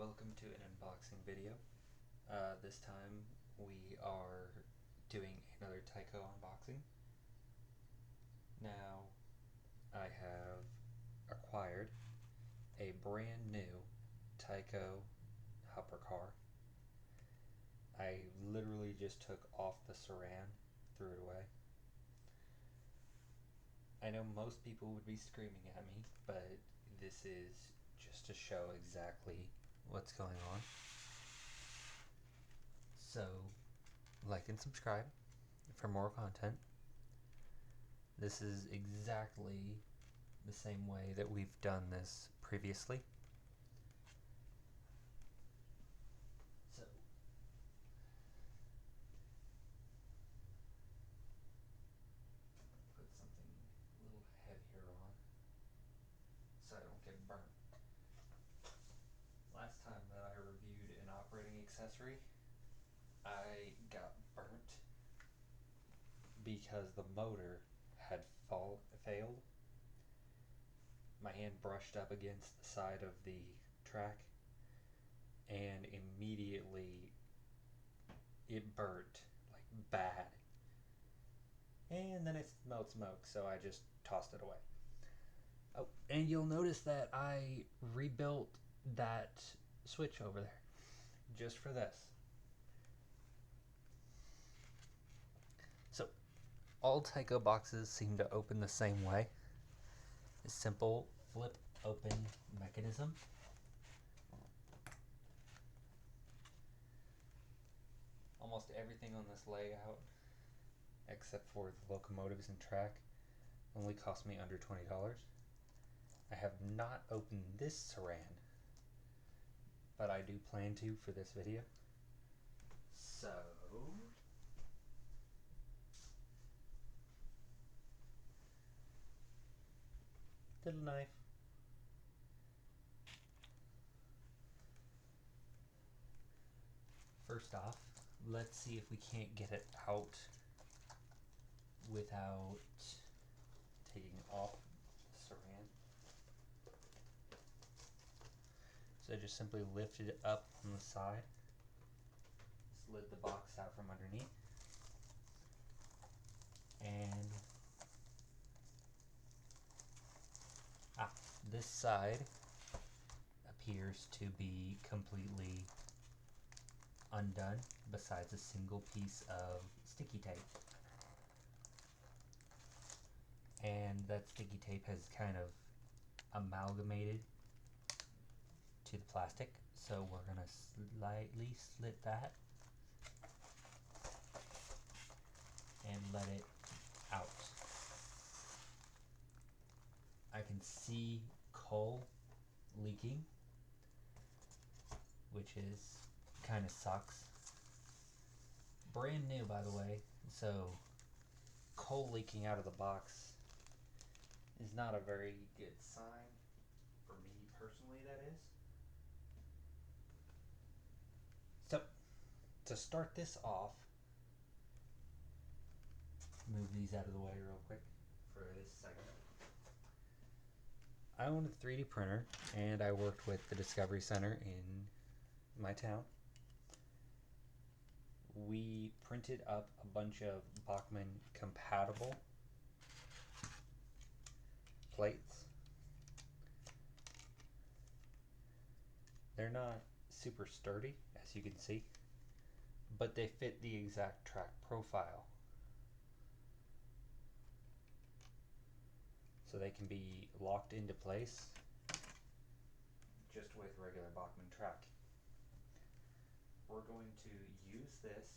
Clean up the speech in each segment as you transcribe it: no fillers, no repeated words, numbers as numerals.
welcome to an unboxing video. This time we are doing another tyco unboxing. Now I have acquired a brand new tyco hopper car. I literally just took off the saran, threw it away. I know most people would be screaming at me, but this is just to show exactly what's going on. So, like and subscribe for more content. This is exactly the same way that we've done this previously. So, put something a little heavier on so I don't get burnt. Last time that I reviewed an operating accessory, I got burnt because the motor had failed. My hand brushed up against the side of the track and immediately it burnt like bad. And then it smelled smoke, so I just tossed it away. Oh, and you'll notice that I rebuilt that switch over there just for this. So, all tyco boxes seem to open the same way. A simple flip open mechanism. Almost everything on this layout, except for the locomotives and track, only cost me under $20. I have not opened this saran, but I do plan to for this video. So, little knife. First off, let's see if we can't get it out without taking off the saran. So I just simply lifted it up on the side, slid the box out from underneath, and this side appears to be completely undone besides a single piece of sticky tape. And that sticky tape has kind of amalgamated to the plastic, so we're going to slightly slit that and let it out. I can see coal leaking, which is kind of sucks. Brand new, by the way, so coal leaking out of the box is not a very good sign for me personally, that is. So, to start this off, move these out of the way real quick for this segment. I own a 3D printer, and I worked with the Discovery Center in my town. We printed up a bunch of Bachmann compatible plates. They're not super sturdy, as you can see, but they fit the exact track profile. So they can be locked into place just with regular Bachmann track. We're going to use this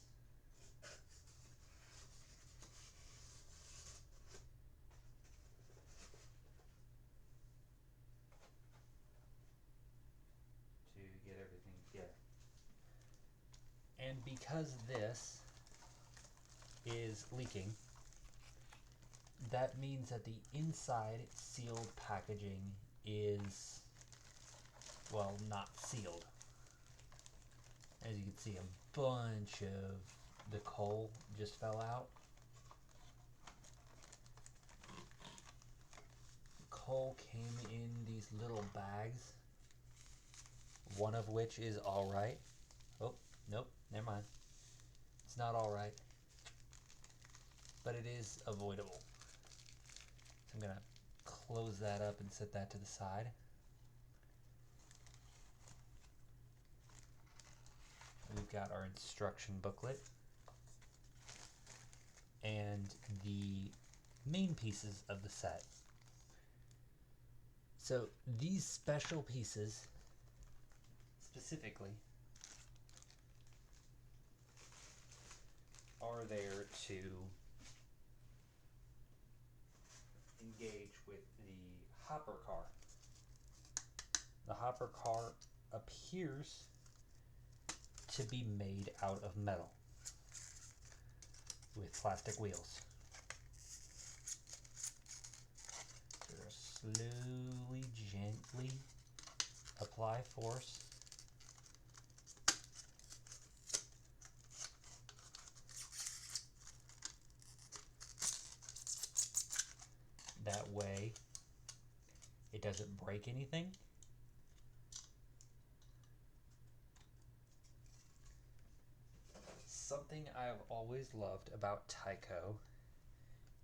to get everything together. And because this is leaking, that means that the inside sealed packaging is, well, not sealed. As you can see, a bunch of the coal just fell out. Coal came in these little bags, one of which is alright. Oh, nope, never mind. It's not alright, but it is avoidable. So I'm going to close that up and set that to the side. We've got our instruction booklet and the main pieces of the set. So these special pieces specifically are there to engage with the hopper car. The hopper car appears to be made out of metal with plastic wheels. So slowly, gently apply force. That way it doesn't break anything. Something I've always loved about tyco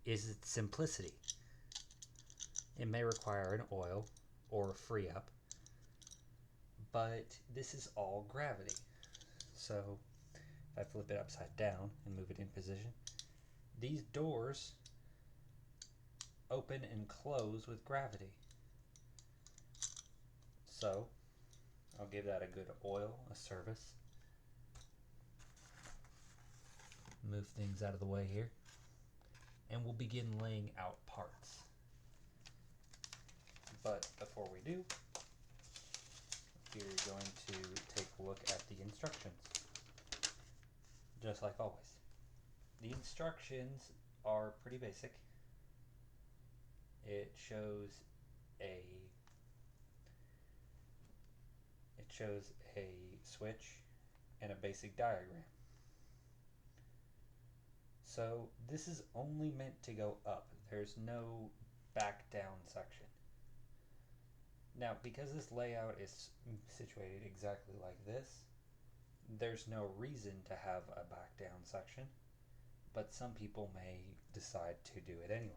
is its simplicity. It may require an oil or a free up, but this is all gravity. So if I flip it upside down and move it in position, these doors open and close with gravity. So I'll give that a good oil, a service. Move things out of the way here, and we'll begin laying out parts. But before we do, we're going to take a look at the instructions, just like always. The instructions are pretty basic. It shows a switch and a basic diagram. So this is only meant to go up. There's no back down section. Now, because this layout is situated exactly like this, there's no reason to have a back down section, but some people may decide to do it anyway.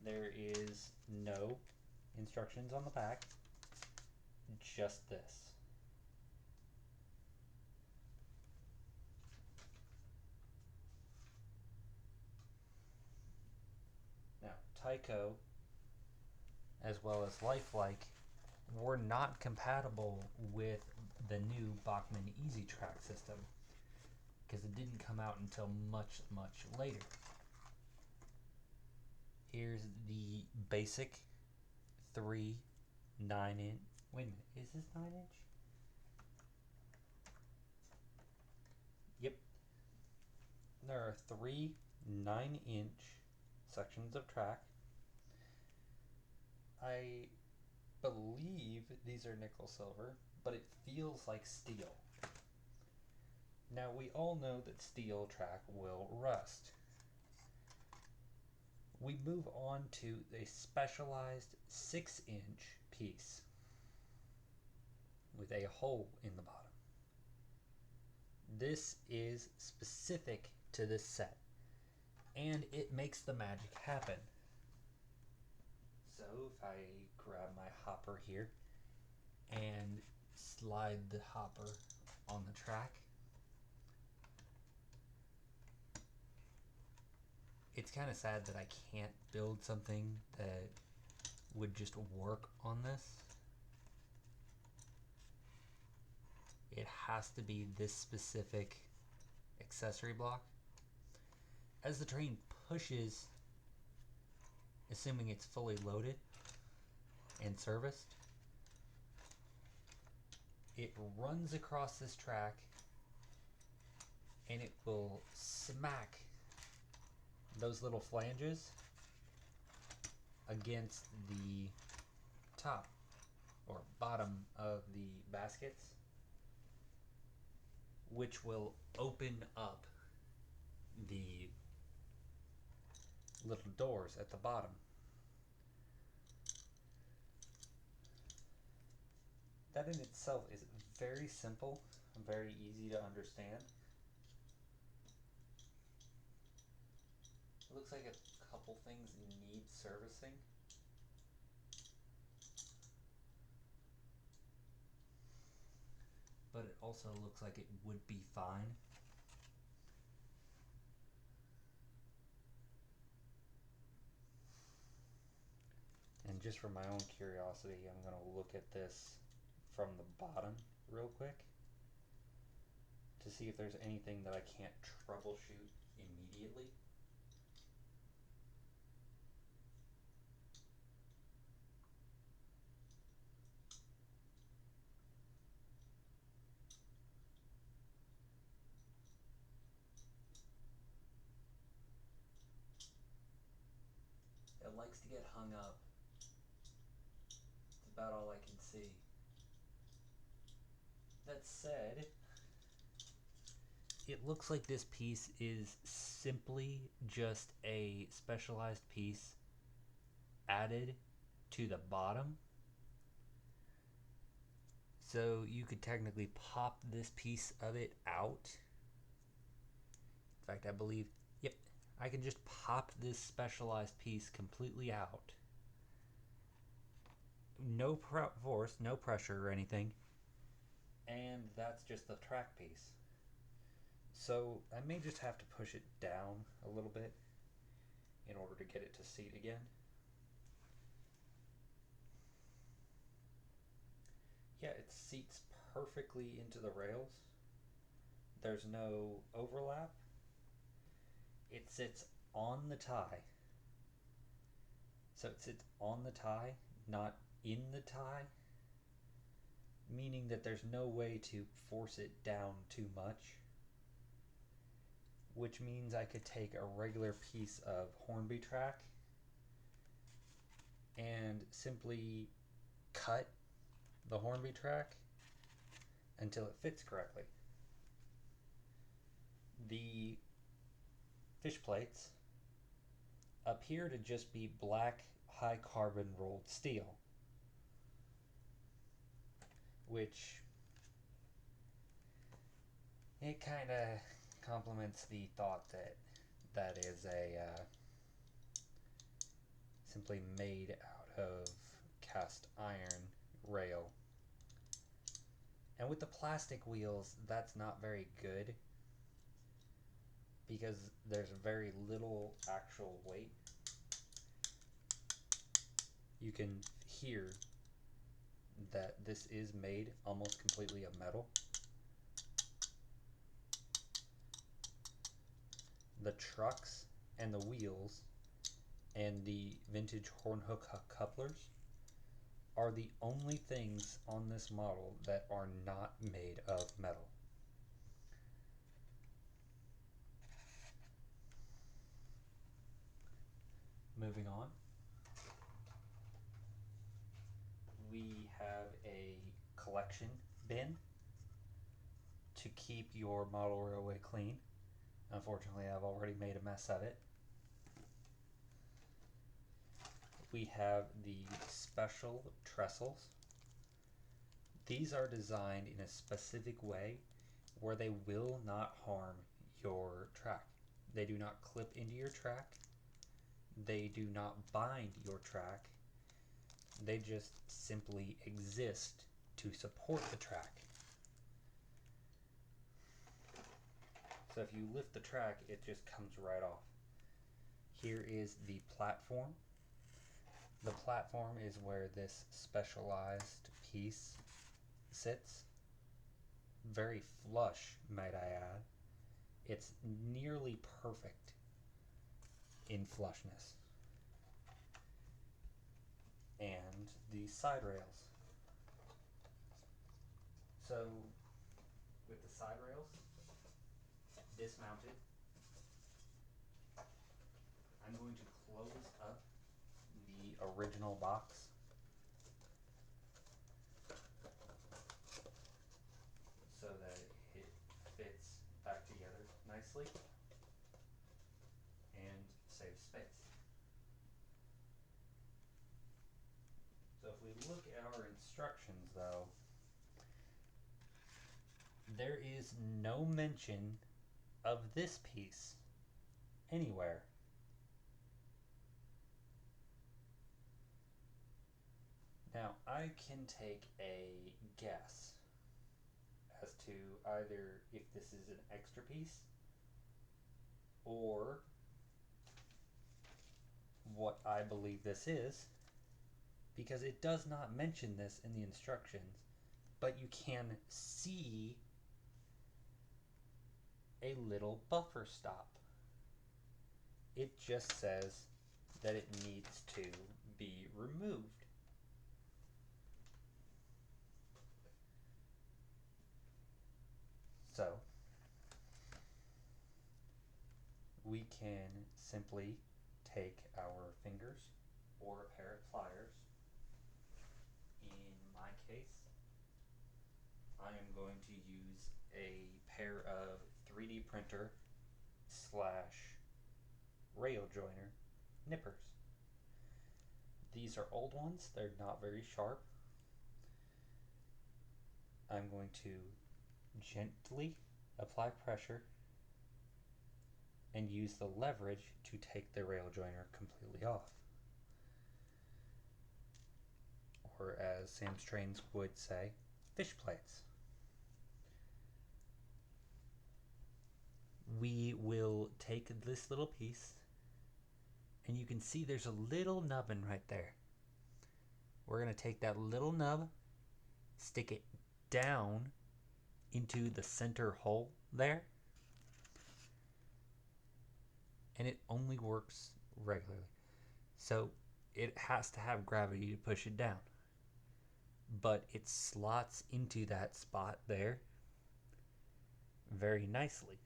There is no instructions on the back, just this. Now, tyco, as well as lifelike, were not compatible with the new Bachmann Easy Track system because it didn't come out until much, much later. Here's the basic 3 9-inch. Wait a minute, is this 9-inch? Yep. There are 3 9-inch sections of track. I believe these are nickel silver, but it feels like steel. Now, we all know that steel track will rust. We move on to a specialized 6-inch piece with a hole in the bottom. This is specific to this set, and it makes the magic happen. So if I grab my hopper here and slide the hopper on the track, it's kind of sad that I can't build something that would just work on this. It has to be this specific accessory block. As the train pushes, assuming it's fully loaded and serviced, it runs across this track and it will smack those little flanges against the top or bottom of the baskets, which will open up the little doors at the bottom. that in itself is very simple and very easy to understand. It looks like a couple things need servicing. But it also looks like it would be fine. And just for my own curiosity, I'm going to look at this from the bottom real quick to see if there's anything that I can't troubleshoot immediately. It likes to get hung up. It's about all I can see. That said, it looks like this piece is simply just a specialized piece added to the bottom. So you could technically pop this piece of it out. In fact, I believe, yep, I can just pop this specialized piece completely out. No force, no pressure or anything. And that's just the track piece. So I may just have to push it down a little bit in order to get it to seat again. Yeah, it seats perfectly into the rails. There's no overlap. It sits on the tie. So it sits on the tie, not in the tie, meaning that there's no way to force it down too much, which means I could take a regular piece of Hornby track and simply cut the Hornby track until it fits correctly. The fish plates appear to just be black high carbon rolled steel, which it kind of complements the thought that that is a simply made out of cast iron rail. And with the plastic wheels, that's not very good because there's very little actual weight. You can hear that this is made almost completely of metal. The trucks and the wheels and the vintage horn hook couplers are the only things on this model that are not made of metal. Moving on, we have a collection bin to keep your model railway clean. Unfortunately, I've already made a mess of it. We have the special trestles. These are designed in a specific way where they will not harm your track. They do not clip into your track. They do not bind your track. They just simply exist to support the track. So if you lift the track, it just comes right off. Here is the platform. The platform is where this specialized piece sits. Very flush, might I add. It's nearly perfect in flushness. And the side rails. So with the side rails dismounted, I'm going to close up the original box so that it fits back together nicely and saves space. So if we look at our instructions though, there is no mention of this piece anywhere. Now, I can take a guess as to either if this is an extra piece or what I believe this is, because it does not mention this in the instructions, but you can see a little buffer stop. It just says that it needs to be removed. So we can simply take our fingers or a pair of pliers. In my case, I am going to use a pair of 3D printer / rail joiner nippers. These are old ones, they're not very sharp. I'm going to gently apply pressure and use the leverage to take the rail joiner completely off. Or as Sam's Trains would say, fish plates. We will take this little piece, and you can see there's a little nubbin right there. We're going to take that little nub, stick it down into the center hole there, and it only works regularly. So it has to have gravity to push it down, but it slots into that spot there very nicely.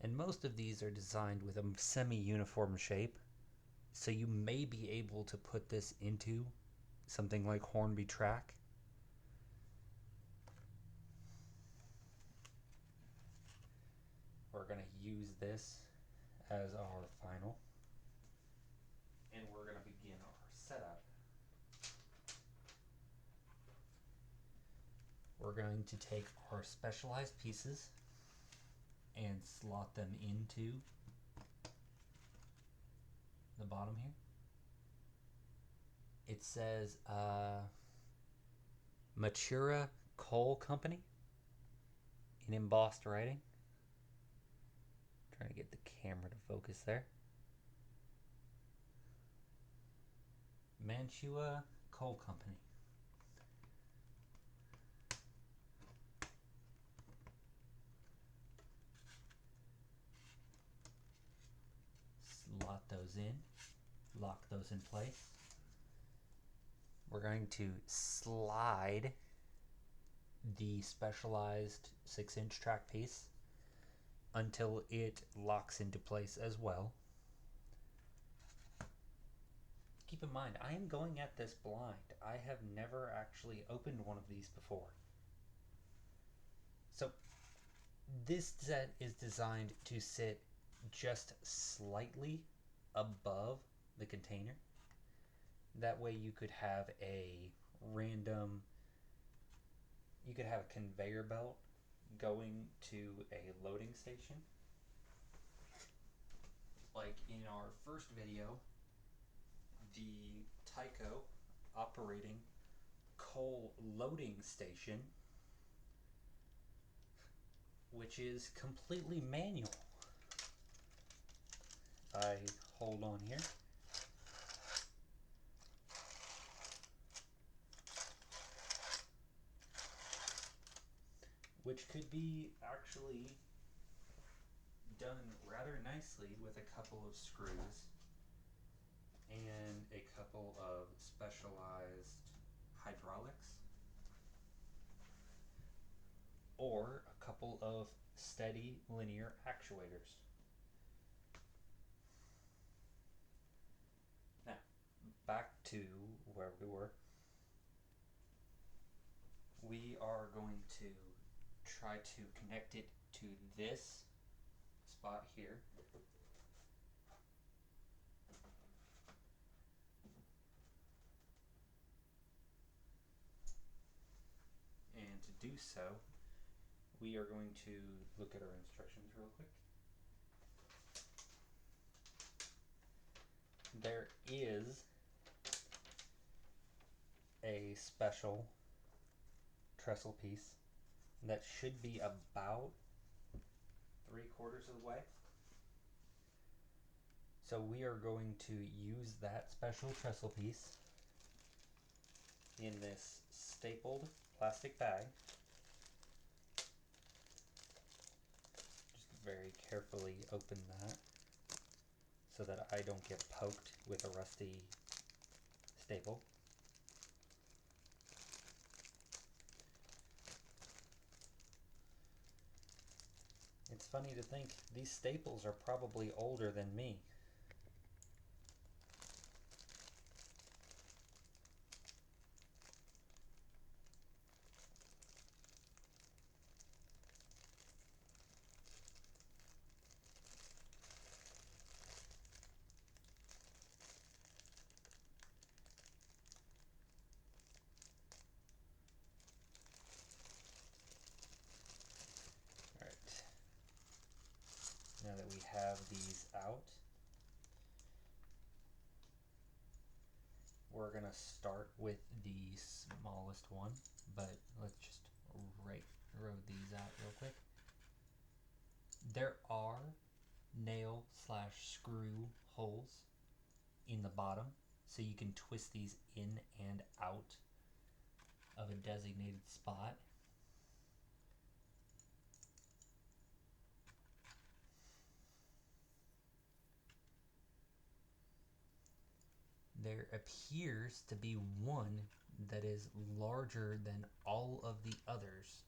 And most of these are designed with a semi-uniform shape, so you may be able to put this into something like Hornby track. We're going to use this as our final, and we're going to begin our setup. We're going to take our specialized pieces and slot them into the bottom here. It says Matura Coal Company in embossed writing. Trying to get the camera to focus there. Mantua Coal Company. Slot those in, lock those in place. We're going to slide the specialized 6-inch track piece until it locks into place as well. Keep in mind, I am going at this blind. I have never actually opened one of these before. So this set is designed to sit just slightly above the container. That way you could have a conveyor belt going to a loading station. Like in our first video, the Tyco operating coal loading station, which is completely manual. I hold on here. Which could be actually done rather nicely with a couple of screws and a couple of specialized hydraulics, or a couple of steady linear actuators. Now, back to where we were. We are going to try to connect it to this spot here. do so, we are going to look at our instructions real quick. There is a special trestle piece that should be about 3/4 of the way. So we are going to use that special trestle piece in this stapled plastic bag. Just very carefully open that so that I don't get poked with a rusty staple. It's funny to think these staples are probably older than me. Alright, now that we have these out, we're going to start with the smallest one, but let's just road these out real quick. There are nail/screw holes in the bottom, so you can twist these in and out of a designated spot. There appears to be one that is larger than all of the others,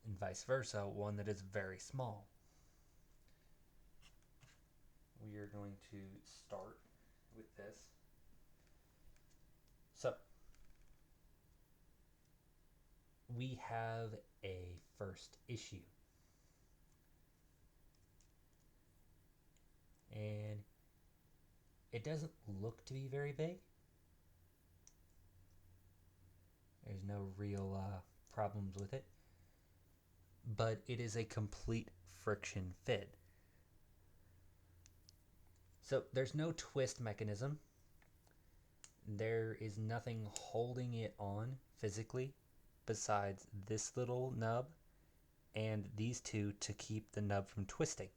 and vice versa, one that is very small. We are going to start with this. So, we have a first issue. And it doesn't look to be very big. There's no real problems with it. But it is a complete friction fit. So there's no twist mechanism. There is nothing holding it on physically besides this little nub and these two to keep the nub from twisting.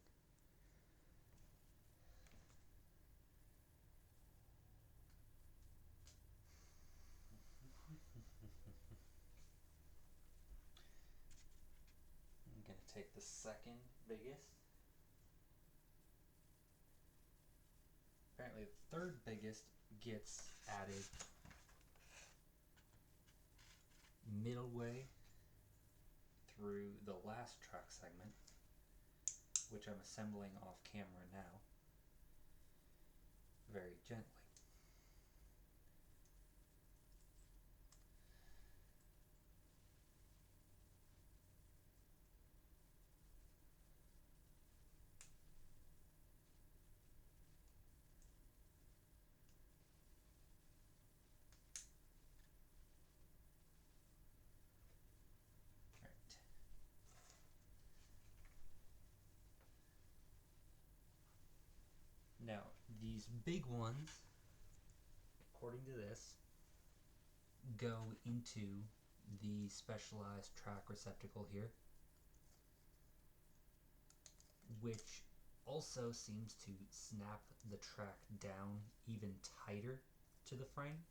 I'm going to take the second biggest. Apparently the third biggest gets added midway through the last track segment, which I'm assembling off camera now, very gently. Now, these big ones, according to this, go into the specialized track receptacle here, which also seems to snap the track down even tighter to the frame.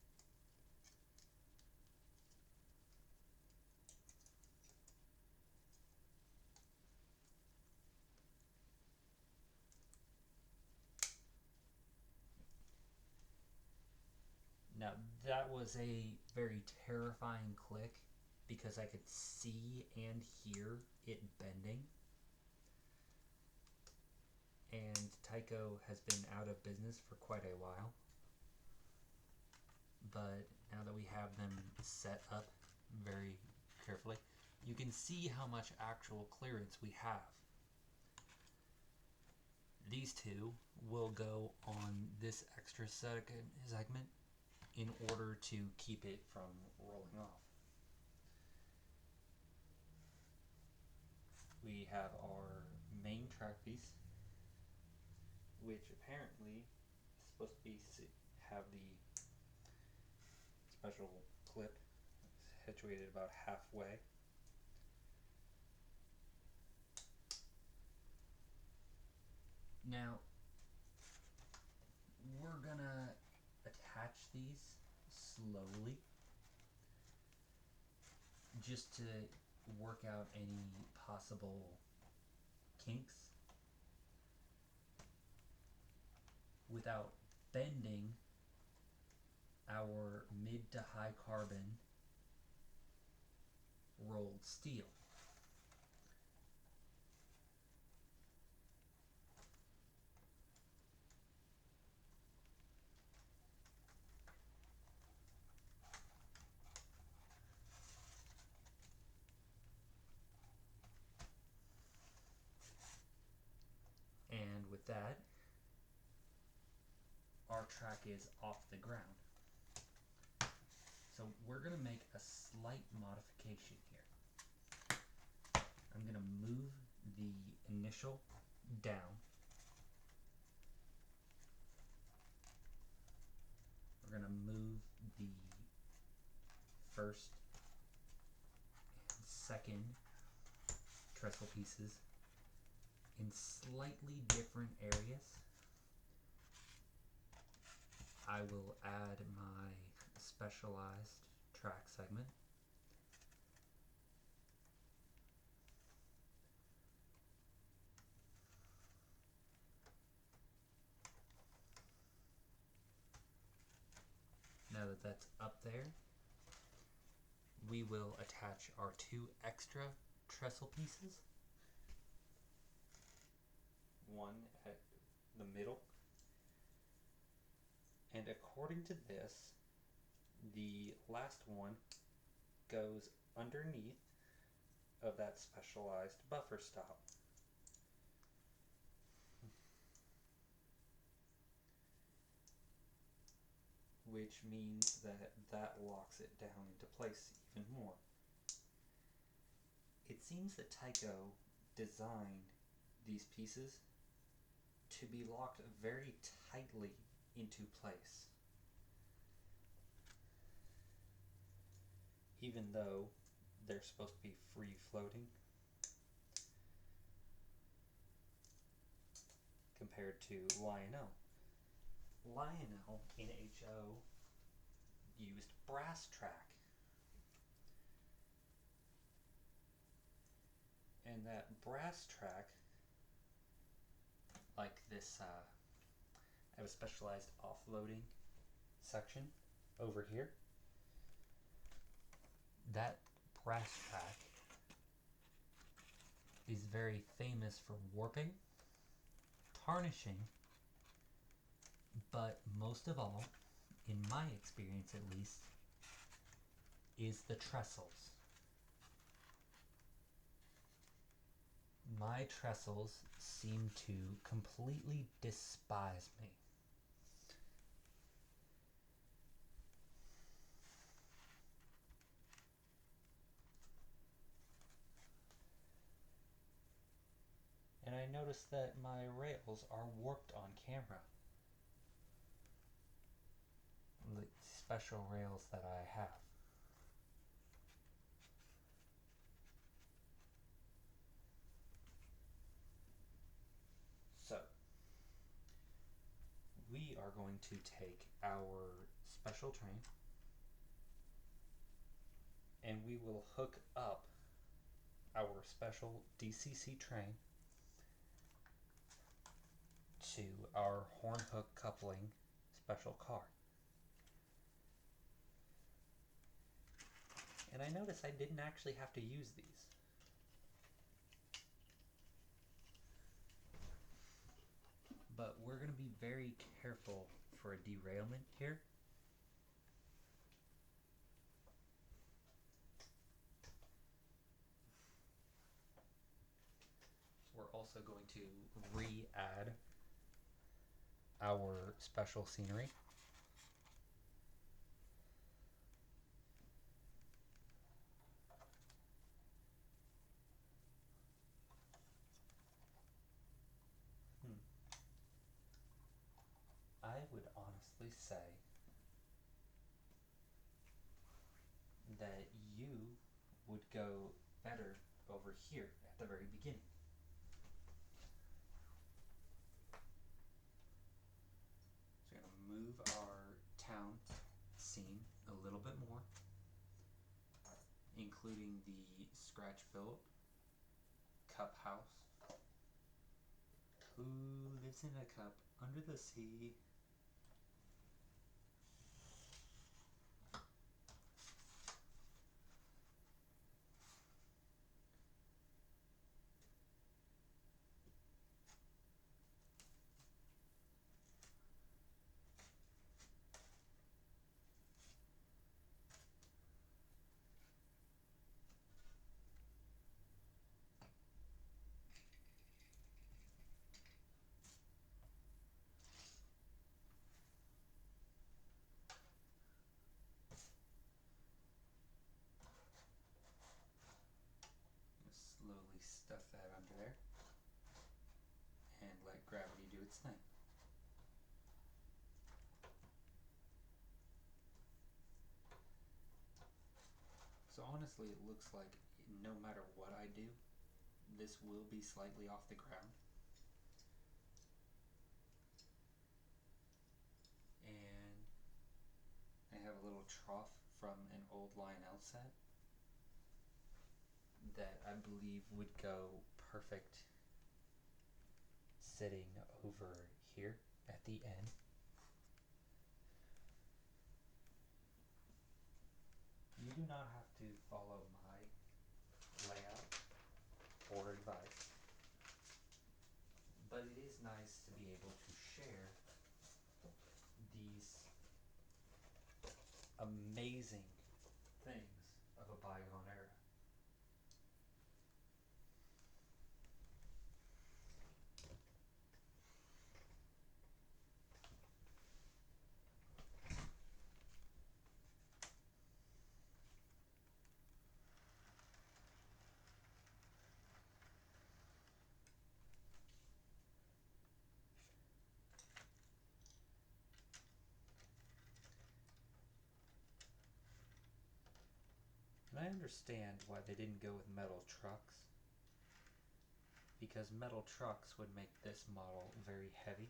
Now, that was a very terrifying click because I could see and hear it bending. And Tyco has been out of business for quite a while. But now that we have them set up very carefully, you can see how much actual clearance we have. These two will go on this extra segment in order to keep it from rolling off. we have our main track piece, which apparently is supposed to be have the special clip situated about halfway. Now, we're gonna attach these slowly just to work out any possible kinks without bending our mid to high carbon rolled steel. And with that, our track is off the ground. So we're going to make a slight modification here. I'm going to move the initial down. We're going to move the first and second trestle pieces in slightly different areas. I will add my specialized track segment. Now that that's up there, we will attach our two extra trestle pieces. One at the middle. And according to this, the last one goes underneath of that specialized buffer stop. Which means that that locks it down into place even more. It seems that Tyco designed these pieces to be locked very tightly into place, even though they're supposed to be free floating compared to Lionel. Lionel in HO used brass track, and that brass track, like this, I have a specialized offloading section over here. That brass track is very famous for warping, tarnishing, but most of all, in my experience at least, is the trestles. My trestles seem to completely despise me. And I noticed that my rails are warped on camera. The special rails that I have. So, we are going to take our special train and we will hook up our special DCC train to our horn hook coupling special car. And I noticed I didn't actually have to use these. But we're going to be very careful for a derailment here. We're also going to re-add our special scenery. would honestly say that you would go better over here at the very beginning. So we're going to move our town scene a little bit more, including the scratch-built cup house. Who lives in a cup under the sea? Slowly stuff that under there and let gravity do its thing. So honestly, it looks like no matter what I do, this will be slightly off the ground. And I have a little trough from an old Lionel set that I believe would go perfect sitting over here at the end. You do not have to follow my layout or advice, but it is nice to be able to share these amazing things of a bygone era. And I understand why they didn't go with metal trucks, because metal trucks would make this model very heavy,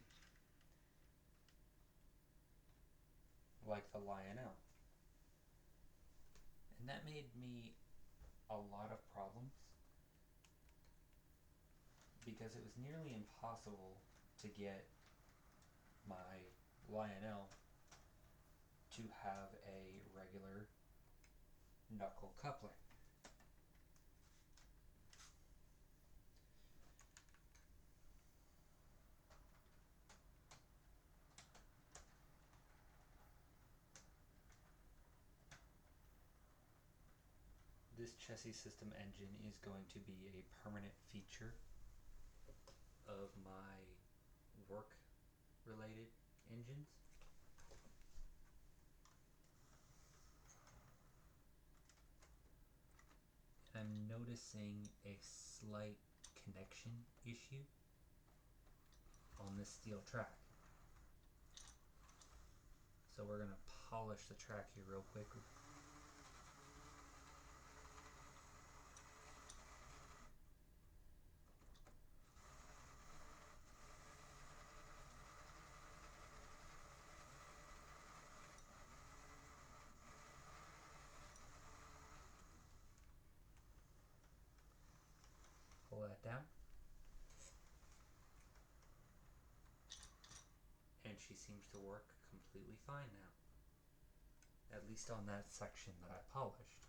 like the Lionel. And that made me a lot of problems, because it was nearly impossible to get my Lionel to have a regular knuckle coupler. This chassis system engine is going to be a permanent feature of my work related engines. And I'm noticing a slight connection issue on this steel track. So we're going to polish the track here real quick. Pull that down. And she seems to work completely fine now. At least on that section that I polished.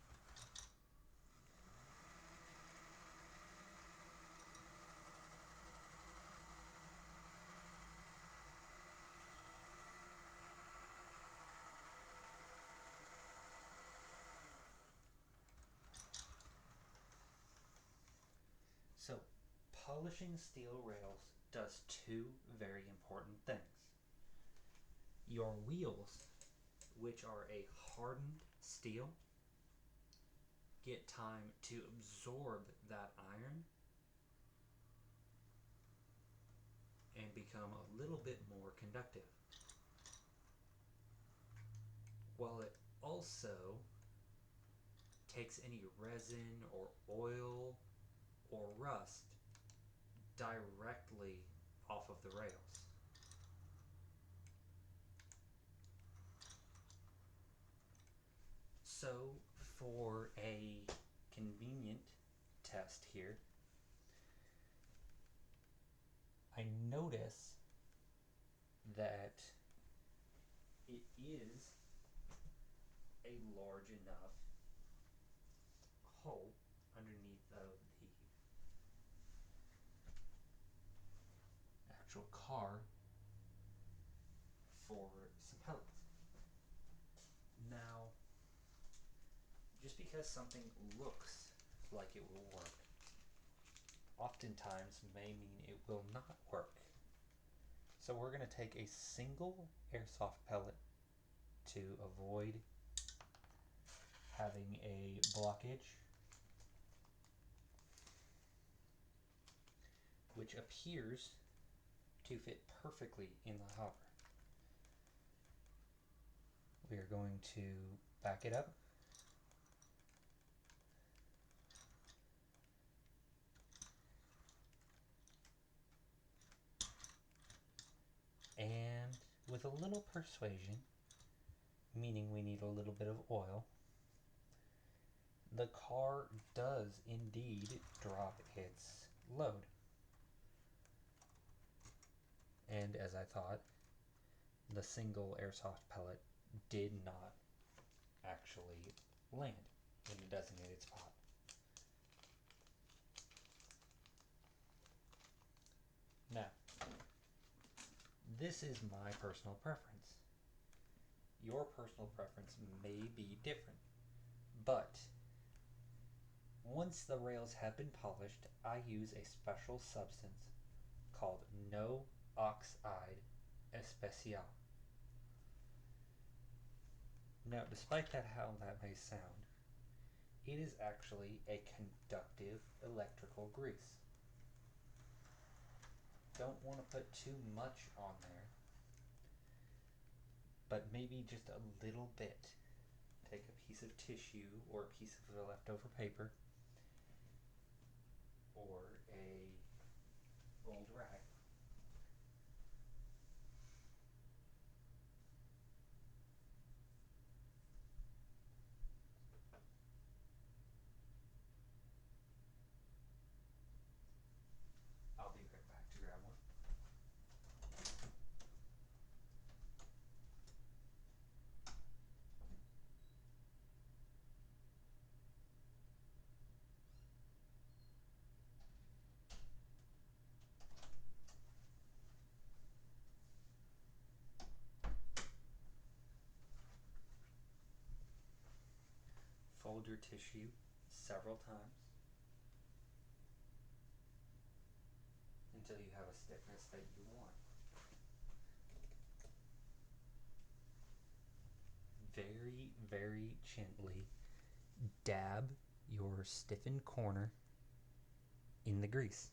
So, polishing steel rails does two very important things. Your wheels, which are a hardened steel, get time to absorb that iron and become a little bit more conductive. while it also takes any resin or oil or rust directly off of the rails. So for a convenient test here, I notice that it is a large enough hole underneath the actual car for some pellets. Now, just because something looks like it will work, oftentimes may mean it will not work. So we're going to take a single airsoft pellet to avoid having a blockage, which appears to fit perfectly in the hopper. We are going to back it up. And with a little persuasion, meaning we need a little bit of oil, the car does indeed drop its load. And as I thought, the single airsoft pellet did not actually land in the designated spot. Now, this is my personal preference. Your personal preference may be different, but once the rails have been polished, I use a special substance called no oxide especial. Now, despite how that may sound, it is actually a conductive electrical grease. Don't want to put too much on there, but maybe just a little bit. Take a piece of tissue or a piece of the leftover paper or a old rag. I'll be right back to grab one. Fold your tissue several times until you have a stiffness that you want. Very, very gently dab your stiffened corner in the grease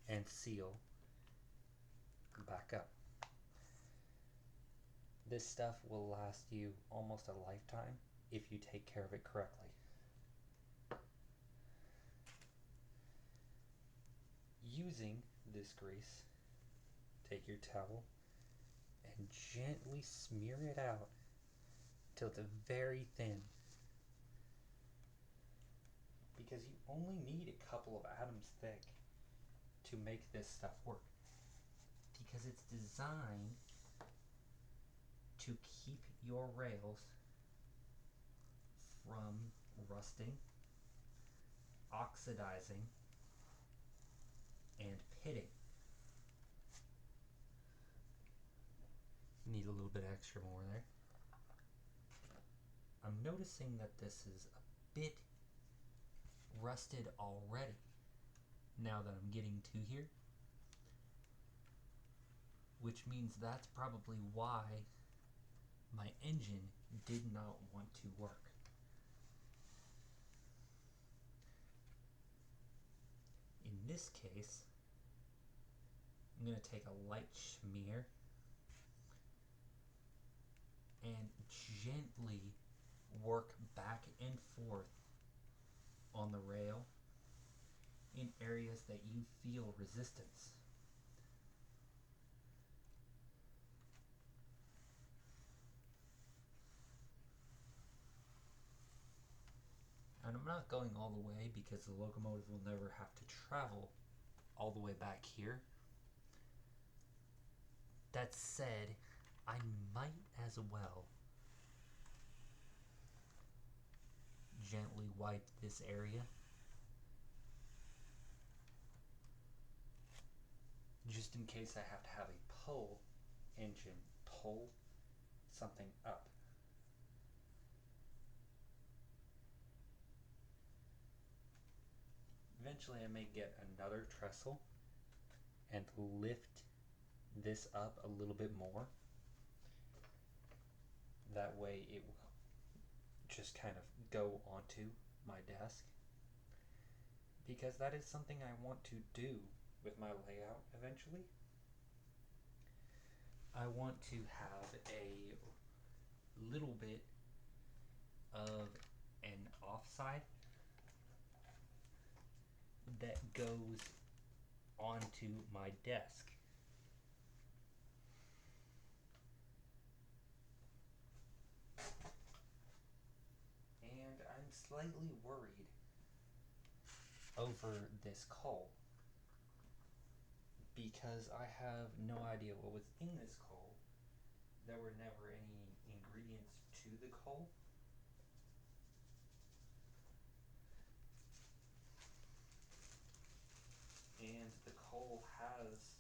and seal back up. This stuff will last you almost a lifetime if you take care of it correctly. Using this grease, take your towel and gently smear it out till it's very thin, because you only need a couple of atoms thick to make this stuff work, because it's designed to keep your rails from rusting, oxidizing, and pitting. Need a little bit extra more there. I'm noticing that this is a bit rusted already now that I'm getting to here, which means that's probably why my engine did not want to work. In this case, I'm going to take a light smear and gently work back and forth on the rail in areas that you feel resistance. And I'm not going all the way because the locomotive will never have to travel all the way back here. That said, I might as well gently wipe this area just in case I have to have a pull engine pull something up. Eventually I may get another trestle and lift this up a little bit more. That way it will just kind of go onto my desk, because that is something I want to do with my layout eventually. I want to have a little bit of an offside that goes onto my desk. And I'm slightly worried over this coal because I have no idea what was in this coal. There were never any ingredients to the coal. And the coal has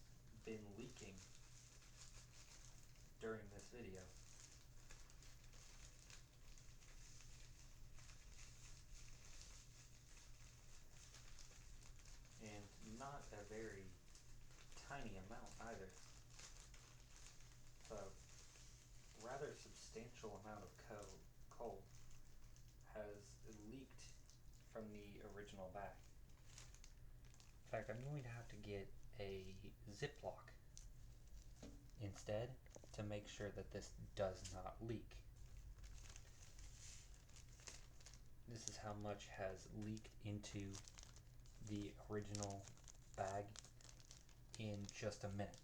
been leaking during this video. And not a very tiny amount either. So, rather substantial amount of coal has leaked from the original bag. In fact, I'm going to have to get a Ziploc instead to make sure that this does not leak. This is how much has leaked into the original bag in just a minute.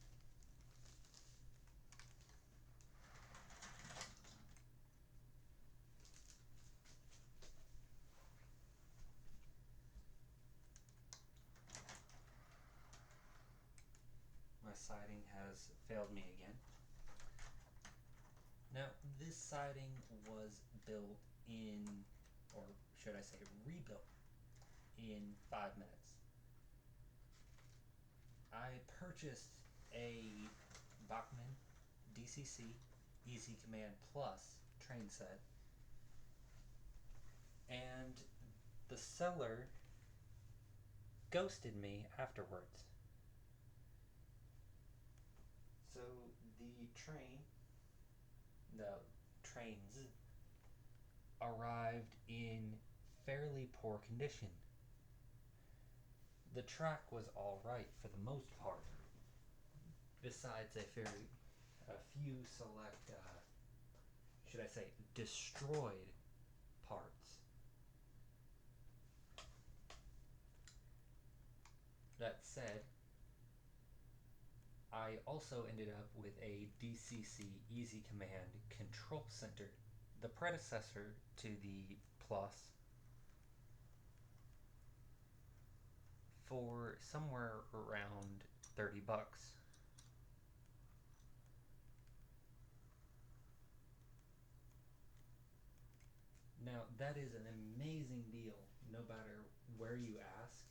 My siding has failed me again. Now, this siding was built in, or should I say rebuilt, in 5 minutes. I purchased a Bachmann DCC Easy Command Plus train set, and the seller ghosted me afterwards. So the trains arrived in fairly poor condition. The track was alright for the most part, besides a few select, should I say, destroyed parts. That said, I also ended up with a DCC Easy Command Control Center, the predecessor to the Plus, for somewhere around $30. Now, that is an amazing deal, no matter where you ask.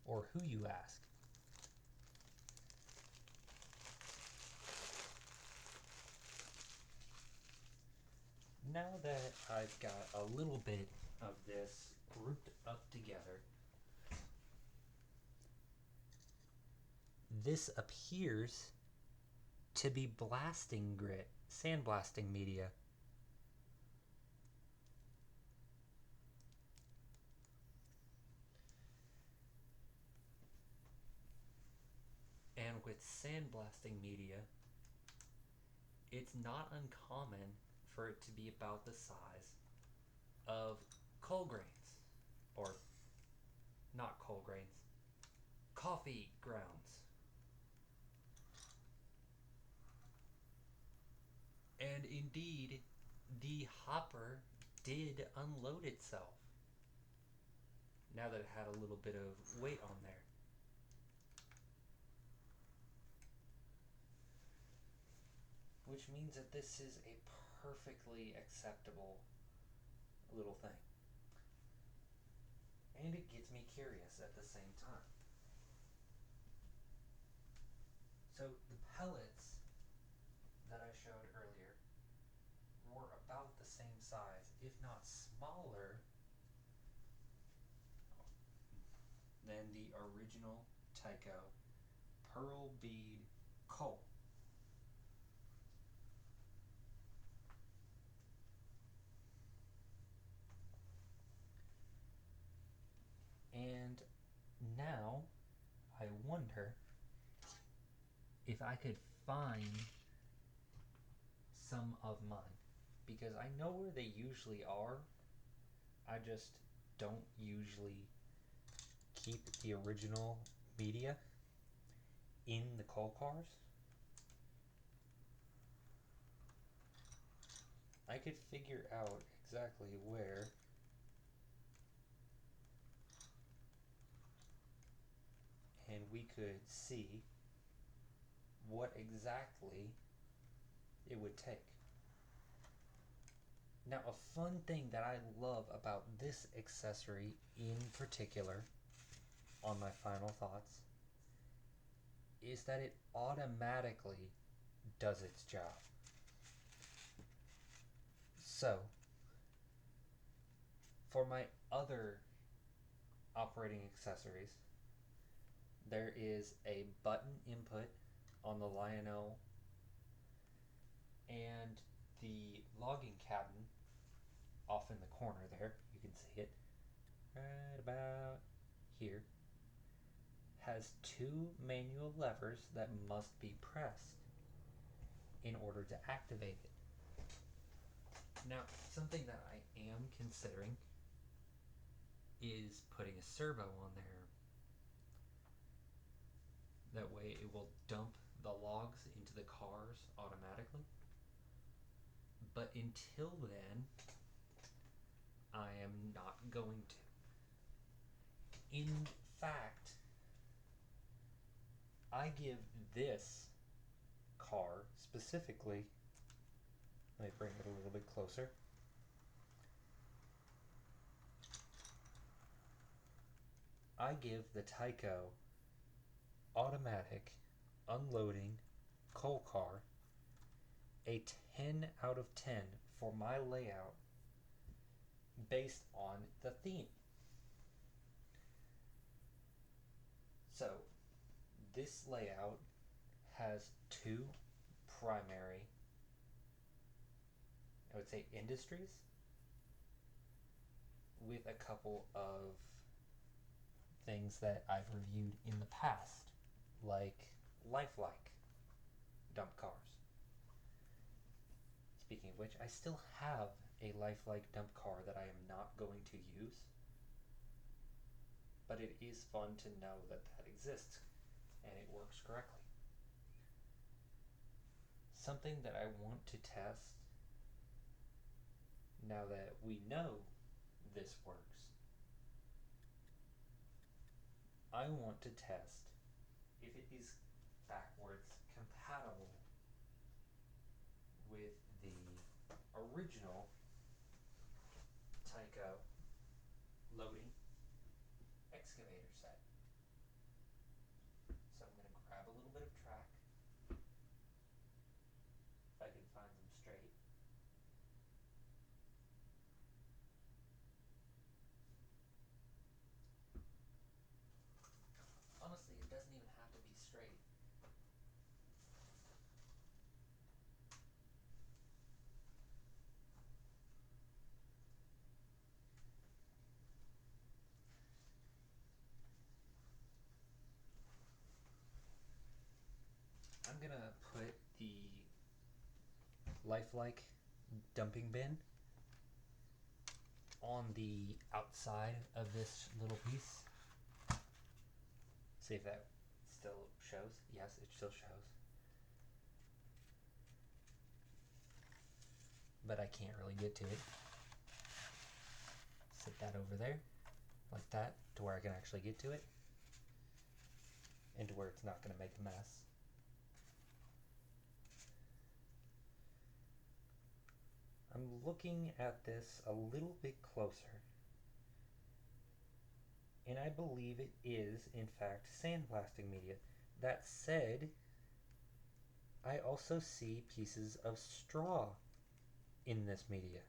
Or who you ask. Now that I've got a little bit of this grouped up together, this appears to be blasting grit, sandblasting media. with sandblasting media, it's not uncommon for it to be about the size of coal grains, or not coal grains, coffee grounds. And indeed, the hopper did unload itself now that it had a little bit of weight on there. Which means that this is a perfectly acceptable little thing. And it gets me curious at the same time. So the pellets that I showed earlier were about the same size, if not smaller, than the original tyco pearl bead coal. And now I wonder if I could find some of mine, because I know where they usually are. I just don't usually keep the original media in the coal cars. I could figure out exactly where and we could see what exactly it would take. Now, a fun thing that I love about this accessory in particular, on my final thoughts, is that it automatically does its job. So, for my other operating accessories, there is a button input on the Lionel, and the logging cabin off in the corner there, you can see it right about here, has two manual levers that must be pressed in order to activate it. Now, something that I am considering is putting a servo on there. That way it will dump the logs into the cars automatically. But until then, I am not going to. In fact, I give this car specifically, let me bring it a little bit closer. I give the Tyco automatic unloading coal car a 10 out of 10 for my layout based on the theme. So this layout has two primary, I would say, industries, with a couple of things that I've reviewed in the past, like lifelike dump cars. Speaking of which, I still have a lifelike dump car that I am not going to use, but it is fun to know that that exists and it works correctly. Something that I want to test, now that we know this works, I want to test if it is backwards compatible with the original Tyco loading excavator set. So I'm going to grab a little bit of track, if I can find them straight. Honestly, it doesn't even have to be straight. lifelike dumping bin on the outside of this little piece. See if that still shows. Yes, it still shows. But I can't really get to it. Set that over there, like that, to where I can actually get to it, and to where it's not going to make a mess. I'm looking at this a little bit closer, and I believe it is, in fact, sandblasting media. That said, I also see pieces of straw in this media.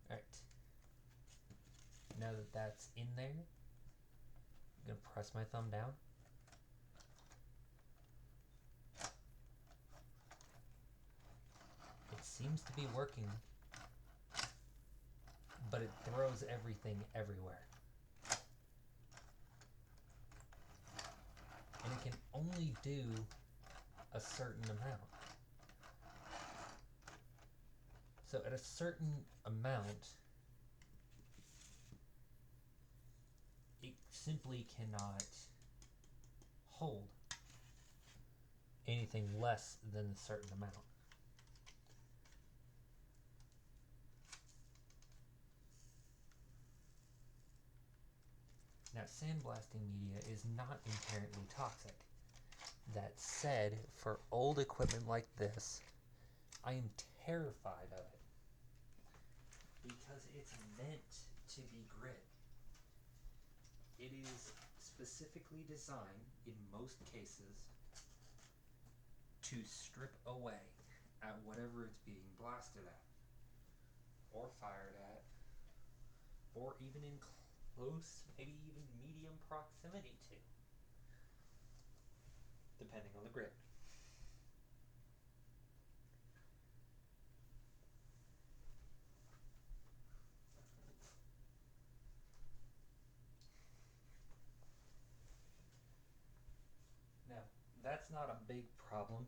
Alright. Now that that's in there, I'm going to press my thumb down. It seems to be working, but it throws everything everywhere. And it can only do a certain amount. So at a certain amount, it simply cannot hold anything less than a certain amount. Now, sandblasting media is not inherently toxic. That said, for old equipment like this, I am terrified of it because it's meant to be grit. It is specifically designed, in most cases, to strip away at whatever it's being blasted at, or fired at, or even in close, maybe even medium proximity to, depending on the grit. Now, that's not a big problem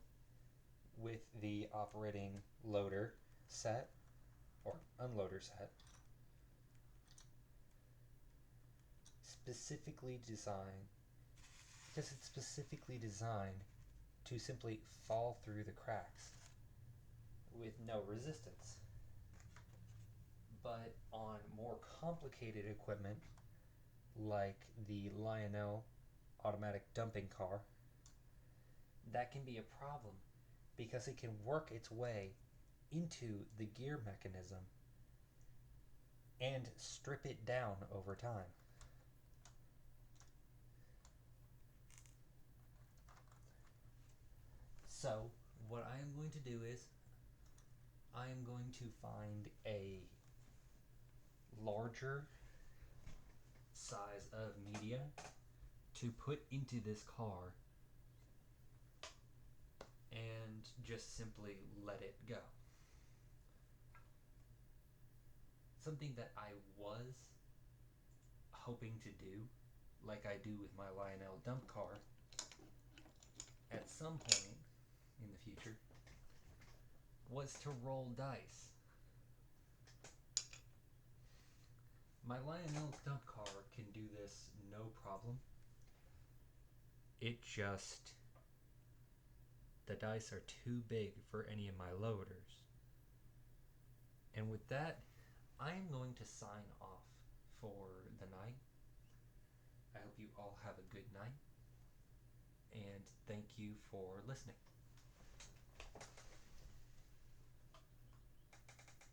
with the operating loader set or unloader set. Specifically designed, because it's specifically designed to simply fall through the cracks with no resistance. But on more complicated equipment, like the Lionel automatic dumping car, that can be a problem because it can work its way into the gear mechanism and strip it down over time. So, what I am going to do is, I am going to find a larger size of media to put into this car and just simply let it go. Something that I was hoping to do, like I do with my Lionel dump car, at some point in the future, was to roll dice. My Lionel dump car can do this no problem. It just, the dice are too big for any of my loaders. And with that, I am going to sign off for the night. I hope you all have a good night, and thank you for listening.